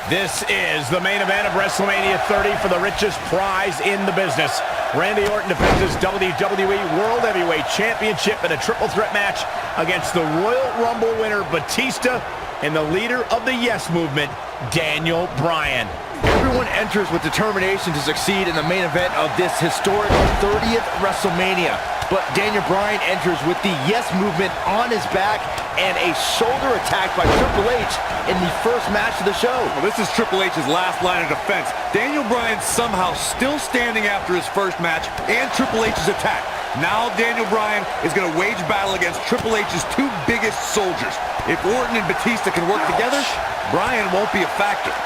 This is the main event of WrestleMania 30 for the richest prize in the business. Randy Orton defends his WWE World Heavyweight Championship in a triple threat match against the Royal Rumble winner Batista and the leader of the Yes Movement, Daniel Bryan. Everyone enters with determination to succeed in the main event of this historic 30th WrestleMania. But Daniel Bryan enters with the Yes Movement on his back and a shoulder attack by Triple H in the first match of the show. Well, this is Triple H's last line of defense. Daniel Bryan somehow still standing after his first match and Triple H's attack. Now Daniel Bryan is going to wage battle against Triple H's two biggest soldiers. If Orton and Batista can work together, Bryan won't be a factor.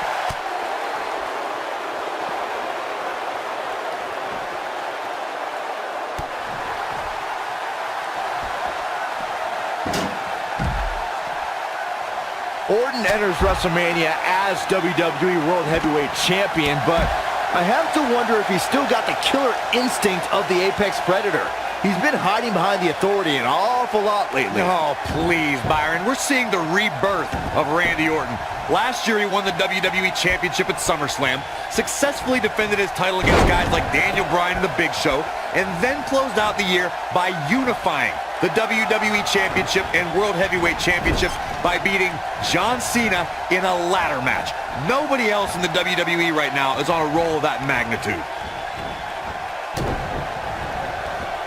Orton enters WrestleMania as WWE World Heavyweight Champion, but I have to wonder if he's still got the killer instinct of the Apex Predator. He's been hiding behind the Authority an awful lot lately. Oh, please, Byron. We're seeing the rebirth of Randy Orton. Last year, he won the WWE Championship at SummerSlam, successfully defended his title against guys like Daniel Bryan and The Big Show, and then closed out the year by unifying the WWE Championship and World Heavyweight Championships by beating John Cena in a ladder match. Nobody else in the WWE right now is on a roll of that magnitude.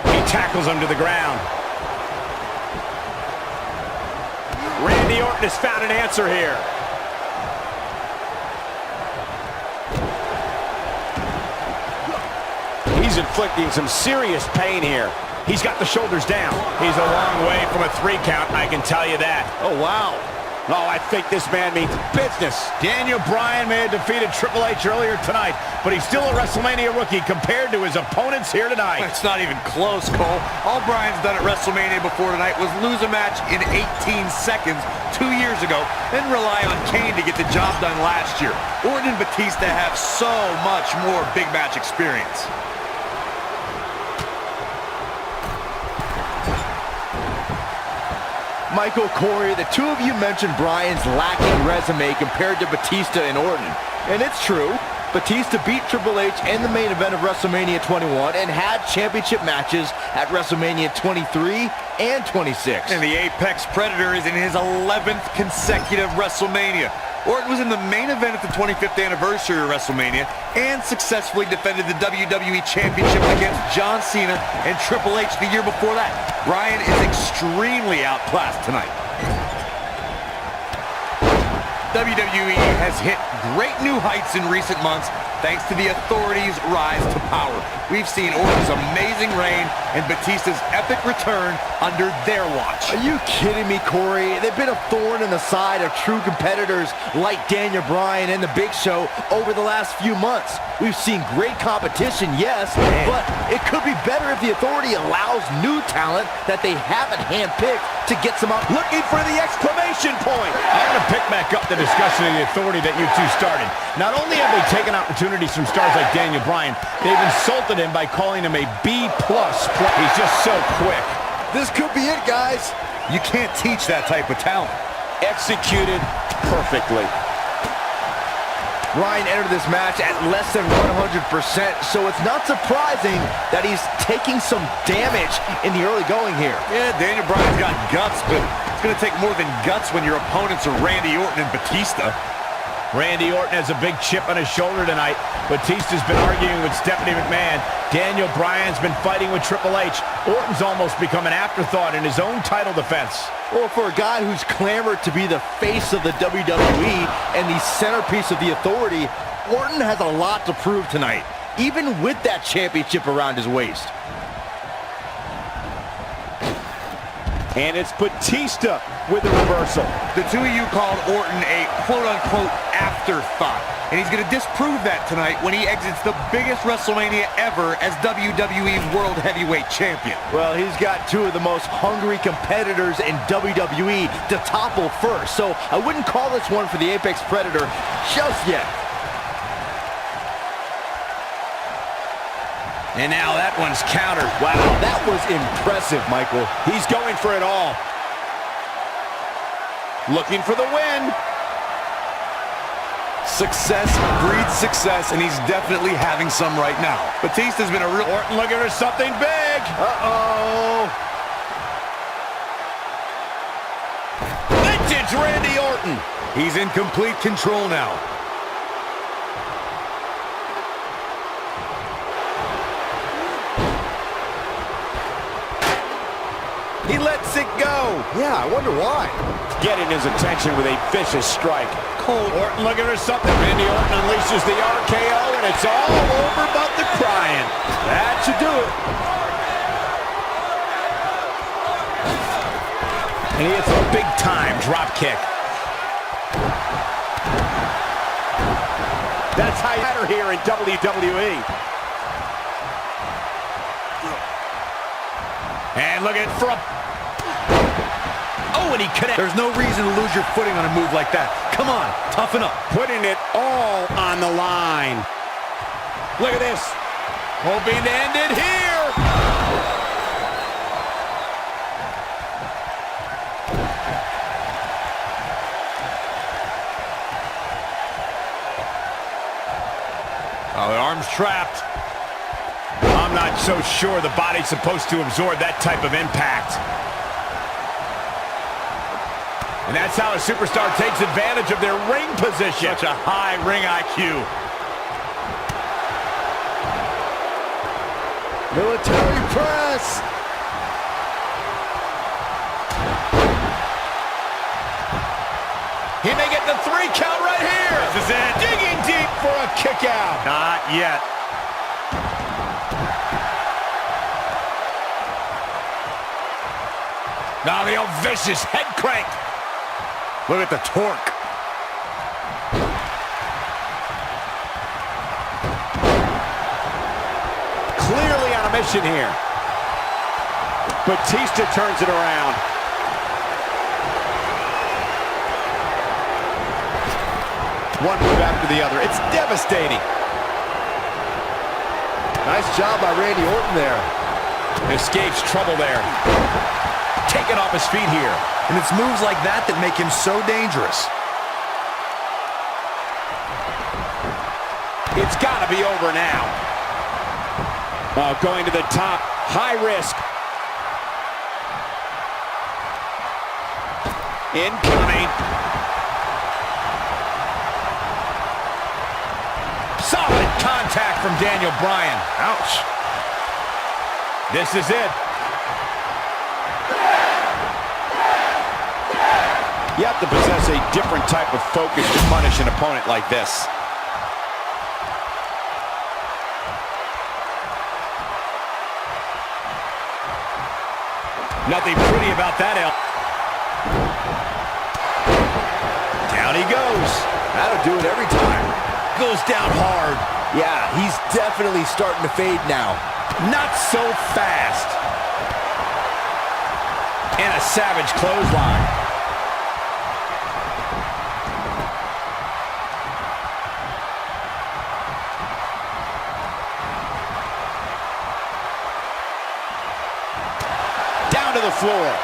He tackles him to the ground. Randy Orton has found an answer here. He's inflicting some serious pain here. He's got the shoulders down. He's a long way from a 3 count, I can tell you that. Oh, wow. Oh, I think this man means business. Daniel Bryan may have defeated Triple H earlier tonight, but he's still a WrestleMania rookie compared to his opponents here tonight. It's not even close, Cole. All Bryan's done at WrestleMania before tonight was lose a match in 18 seconds 2 years ago, then rely on Kane to get the job done last year. Orton and Batista have so much more big match experience. Michael, Corey, the two of you mentioned Bryan's lacking resume compared to Batista and Orton. And it's true. Batista beat Triple H in the main event of WrestleMania 21 and had championship matches at WrestleMania 23 and 26. And the Apex Predator is in his 11th consecutive WrestleMania. Orton was in the main event at the 25th anniversary of WrestleMania and successfully defended the WWE Championship against John Cena and Triple H the year before that. Bryan is extremely outclassed tonight. WWE has hit great new heights in recent months thanks to the Authority's rise to power. We've seen Orton's amazing reign and Batista's epic return under their watch. Are you kidding me, Corey? They've been a thorn in the side of true competitors like Daniel Bryan and The Big Show over the last few months. We've seen great competition, yes, but it could be better if the Authority allows new talent that they haven't handpicked to get some up. Looking for the exclamation point. I'm going to pick back up the discussion of the Authority that you two started. Not only have they taken opportunities from stars like Daniel Bryan, they've insulted him by calling him a B+. He's just so quick. This could be it, guys. You can't teach that type of talent. Executed perfectly. Bryan entered this match at less than 100%, so it's not surprising that he's taking some damage in the early going here. Yeah, Daniel Bryan's got guts, but it's going to take more than guts when your opponents are Randy Orton and Batista. Randy Orton has a big chip on his shoulder tonight. Batista's been arguing with Stephanie McMahon. Daniel Bryan's been fighting with Triple H. Orton's almost become an afterthought in his own title defense. Well, for a guy who's clamored to be the face of the WWE and the centerpiece of the Authority, Orton has a lot to prove tonight, even with that championship around his waist. And it's Batista with the reversal. The two of you called Orton a quote-unquote afterthought. And he's going to disprove that tonight when he exits the biggest WrestleMania ever as WWE World Heavyweight Champion. Well, he's got two of the most hungry competitors in WWE to topple first. So I wouldn't call this one for the Apex Predator just yet. And now that one's countered. Wow, that was impressive, Michael. He's going for it all. Looking for the win. Success breeds success, and he's definitely having some right now. Batista's been a real... Orton looking for something big. Uh-oh. Vintage Randy Orton. He's in complete control now. He lets it go. Yeah, I wonder why. Getting his attention with a vicious strike. Cold. Orton looking for something. Randy Orton unleashes the RKO, and it's all over but the crying. That should do it. And he hits a big-time drop kick. That's how you matter here in WWE. And looking for a... Oh, and he connects. There's no reason to lose your footing on a move like that. Come on, toughen up. Putting it all on the line. Look at this. Hoping to end it here. Oh, the arm's trapped. I'm not so sure the body's supposed to absorb that type of impact. And that's how a superstar takes advantage of their ring position. Such a high ring IQ. Military press. He may get the 3 count right here. This is it. Digging deep for a kick out. Not yet. Now the old vicious head crank. Look at the torque. Clearly on a mission here. Batista turns it around. One move after the other. It's devastating. Nice job by Randy Orton there. Escapes trouble there. Taken off his feet here. And it's moves like that that make him so dangerous. It's got to be over now. Going to the top. High risk. Incoming. Solid contact from Daniel Bryan. Ouch. This is it. You have to possess a different type of focus to punish an opponent like this. Nothing pretty about that, Down he goes. That'll do it every time. Goes down hard. Yeah, he's definitely starting to fade now. Not so fast. And a savage clothesline. Down to the floor.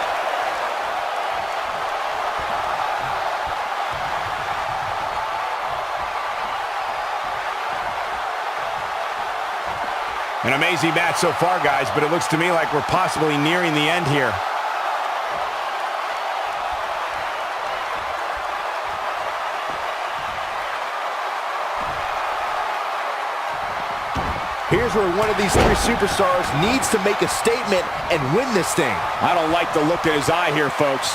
An amazing match so far, guys, but it looks to me like we're possibly nearing the end here. Here's where one of these 3 superstars needs to make a statement and win this thing. I don't like the look in his eye here, folks.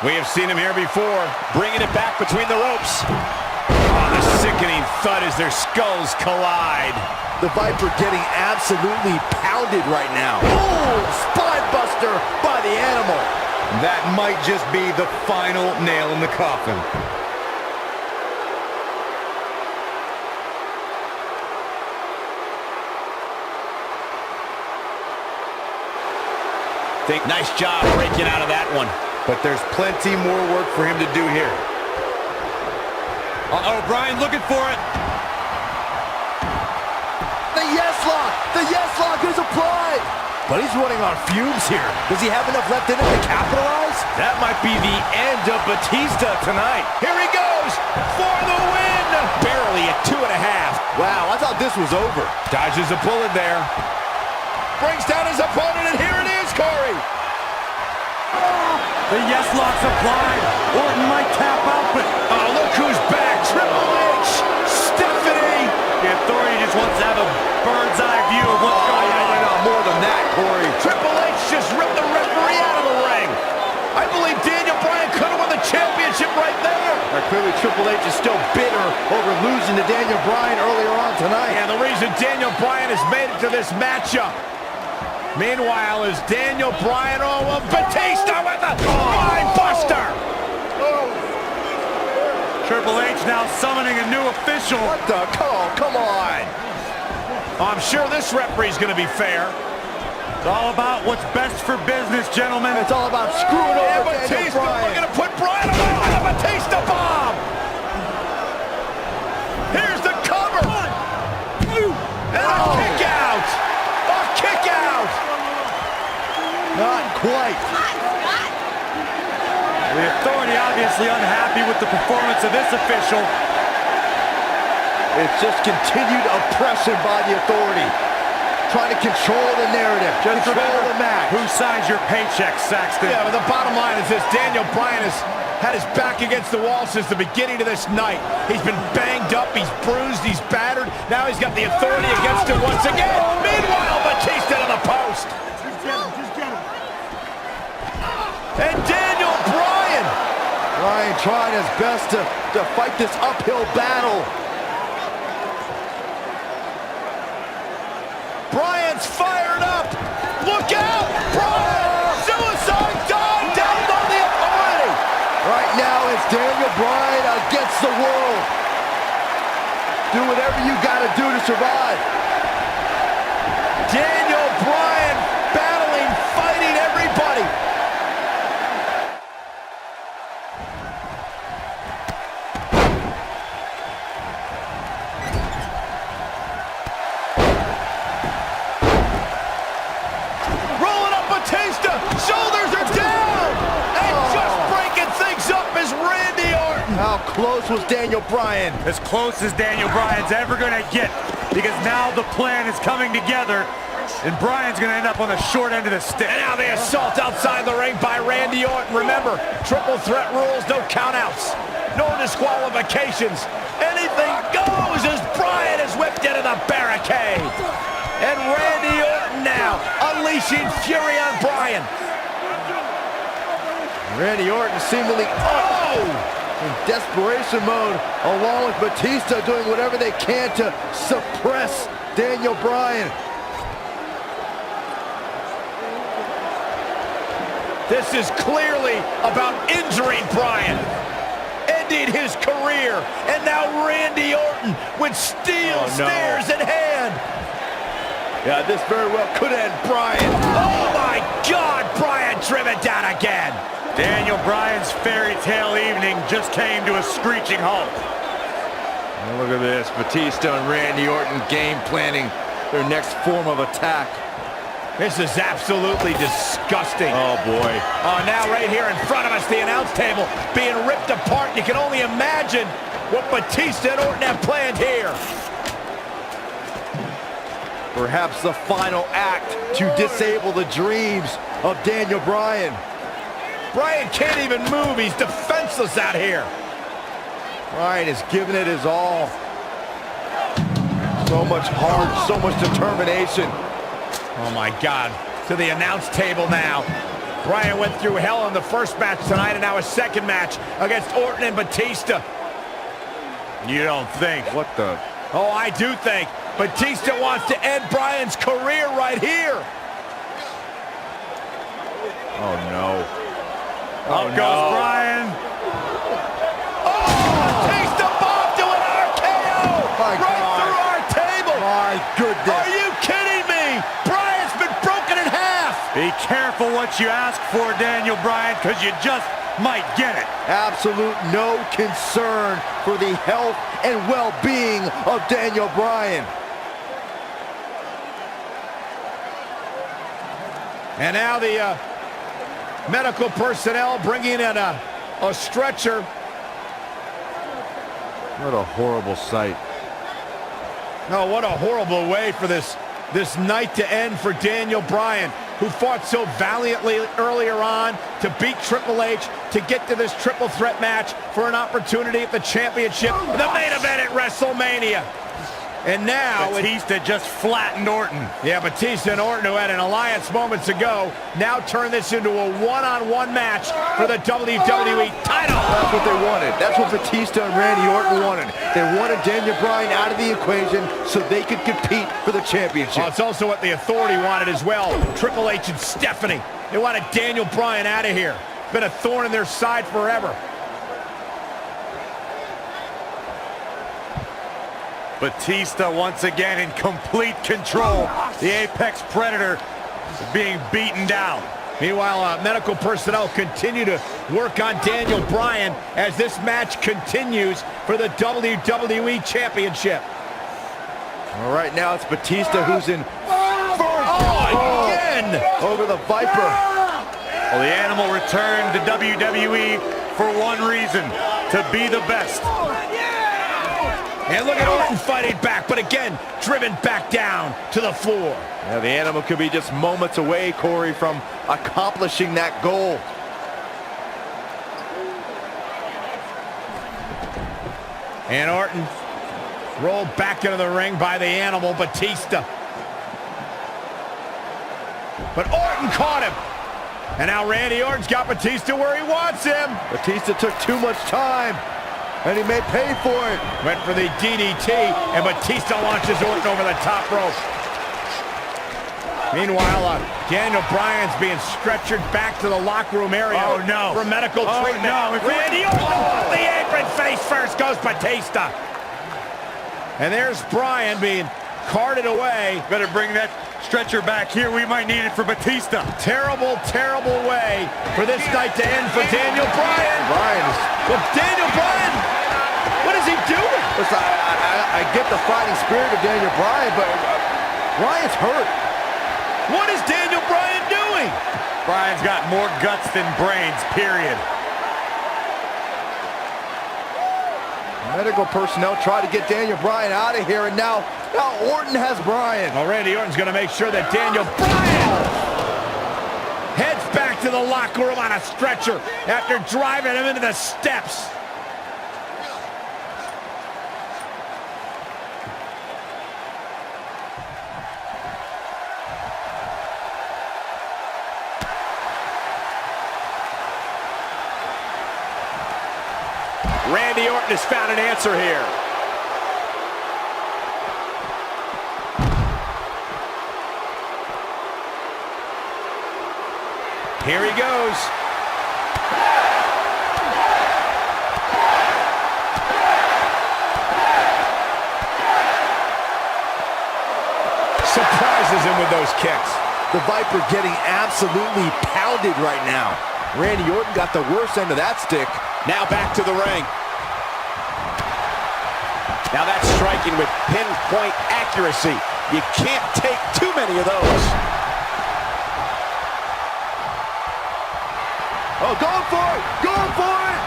We have seen him here before, bringing it back between the ropes. Oh, the sickening thud as their skulls collide. The Viper getting absolutely pounded right now. Oh, spine buster by the animal. That might just be the final nail in the coffin. Nice job breaking out of that one. But there's plenty more work for him to do here. Uh-oh, Bryan looking for it. The yes lock! The yes lock is applied! but he's running on fumes here. Does he have enough left in him to capitalize? That might be the end of Batista tonight. Here he goes for the win. Barely at 2.5. Wow, I thought this was over. Dodges a bullet there. Brings down his opponent, and here it is, Corey. The yes lock's applied. Orton might tap out, but Oh, look who's back. Triple H. Stephanie. the Authority just wants to have a bird's eye view of what's going on. No, more than that, Corey. Triple H just ripped the referee out of the ring. I believe Daniel Bryan could have won the championship right there. Clearly, Triple H is still bitter over losing to Daniel Bryan earlier on tonight. And the reason Daniel Bryan has made it to this matchup. Meanwhile, is Daniel Bryan, Batista with the Mind Buster. Triple H now summoning a new official. What the? Come on. I'm sure this referee's going to be fair. It's all about what's best for business, gentlemen. It's all about screwing And over Daniel Batista Bryan. looking to put Bryan away with a Batista bomb. Here's the cover. And a kick out. A kick out. Not quite. The Authority obviously unhappy with the performance of this official. It's just continued oppression by the Authority. Trying to control the narrative, Just control remember the match. who signs your paycheck, Saxton. Yeah, but the bottom line is this. Daniel Bryan has had his back against the wall since the beginning of this night. He's been banged up, he's bruised, he's battered. Now he's got the Authority against him once again. Meanwhile, Batista to the post. And Daniel Bryan. Bryan trying his best to fight this uphill battle. Bryan's fired up. Look out! Bryan! Suicide dive down on the Authority. Right now, it's Daniel Bryan against the world. Do whatever you gotta do to survive. Daniel Bryan battling, fighting everybody. Rolling up Batista, shoulders are down, and just breaking things up is Randy Orton. How close was Daniel Bryan? As close as Daniel Bryan's ever going to get, because now the plan is coming together, and Bryan's going to end up on the short end of the stick. And now the assault outside the ring by Randy Orton. Remember, triple threat rules, no countouts, no disqualifications. Anything goes as Bryan is whipped into the barricade. And Randy Orton now unleashing fury on Bryan. Randy Orton seemingly in desperation mode, along with Batista doing whatever they can to suppress Daniel Bryan. This is clearly about injuring Bryan, ending his career, and now Randy Orton with steel stairs in hand. Yeah, this very well could end Bryan. Oh my God, Bryan driven down again. Daniel Bryan's fairy tale evening just came to a screeching halt. Look at this, Batista and Randy Orton game planning their next form of attack. This is absolutely disgusting. Oh boy. Oh, now right here in front of us, the announce table being ripped apart. You can only imagine what Batista and Orton have planned here. Perhaps the final act to disable the dreams of Daniel Bryan. Bryan can't even move. He's defenseless out here. Bryan is giving it his all. So much heart, so much determination. Oh my God. To the announce table now. Bryan went through hell in the first match tonight, and now a second match against Orton and Batista. You don't think? What the? Oh, I do think. Batista wants to end Bryan's career right here. Oh no. Out goes Bryan. Oh, Batista bomb to an RKO My right God. through our table. My goodness. Are you kidding me? Bryan's been broken in half. Be careful what you ask for, Daniel Bryan, because you just might get it. Absolute no concern for the health and well-being of Daniel Bryan. And now the medical personnel bringing in a stretcher. What a horrible sight. Oh, what a horrible way for this night to end for Daniel Bryan, who fought so valiantly earlier on to beat Triple H, to get to this triple threat match for an opportunity at the championship, the main event at WrestleMania. And now Batista just flattened Orton. Yeah, Batista and Orton, who had an alliance moments ago, now turn this into a one-on-one match for the WWE title. That's what they wanted. That's what Batista and Randy Orton wanted. They wanted Daniel Bryan out of the equation so they could compete for the championship. Oh, it's also what the Authority wanted as well. Triple H and Stephanie. They wanted Daniel Bryan out of here. Been a thorn in their side forever. Batista once again in complete control. The Apex Predator is being beaten down. Meanwhile, medical personnel continue to work on Daniel Bryan as this match continues for the WWE Championship. All right, now it's Batista who's in again! over the Viper. Well, the Animal returned to WWE for one reason, to be the best. And look at Orton fighting back, but again, driven back down to the floor. Yeah, the Animal could be just moments away, Corey, from accomplishing that goal. And Orton rolled back into the ring by the Animal, Batista. But Orton caught him. And now Randy Orton's got Batista where he wants him. Batista took too much time, and he may pay for it. Went for the DDT, and Batista launches Orton over the top rope. Meanwhile, Daniel Bryan's being stretchered back to the locker room area for medical treatment. No. Randy Orton off the apron, face first goes Batista. And there's Bryan being carted away. Better bring that stretcher back here. We might need it for Batista. Terrible, terrible way for this night to end for Daniel Bryan. Well, Daniel Bryan, what is he doing? Listen, I get the fighting spirit of Daniel Bryan, but Bryan's hurt. What is Daniel Bryan doing? Bryan's got more guts than brains, period. Medical personnel try to get Daniel Bryan out of here, and now Orton has Bryan. Well, Randy Orton's going to make sure that Daniel Bryan heads back to the locker room on a stretcher after driving him into the steps. Randy Orton has found an answer here. Here he goes. Surprises him with those kicks. The Viper getting absolutely pounded right now. Randy Orton got the worst end of that stick. Now back to the ring. Now that's striking with pinpoint accuracy. You can't take too many of those. Oh, going for it! Going for it!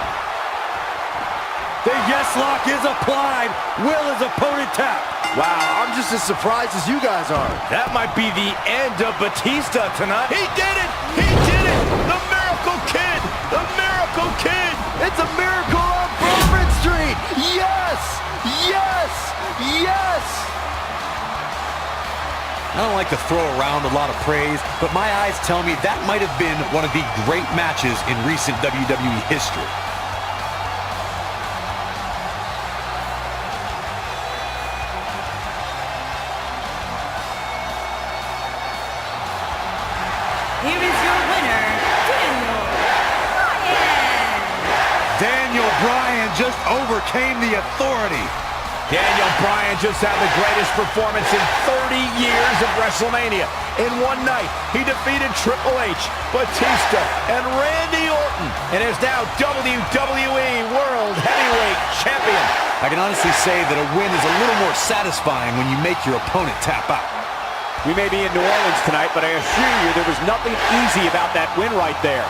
The yes lock is applied. Will his opponent tap. Wow, I'm just as surprised as you guys are. That might be the end of Batista tonight. He did it! He did it! The Miracle Kid! The Miracle Kid! It's a miracle on Bourbon Street! Yes! Yes! Yes! I don't like to throw around a lot of praise, but my eyes tell me that might have been one of the great matches in recent WWE history. Here is your winner, Daniel Bryan. Daniel Bryan just overcame the Authority. Daniel Bryan just had the greatest performance in 30 years of WrestleMania. In one night, he defeated Triple H, Batista, and Randy Orton, and is now WWE World Heavyweight Champion. I can honestly say that a win is a little more satisfying when you make your opponent tap out. We may be in New Orleans tonight, but I assure you there was nothing easy about that win right there.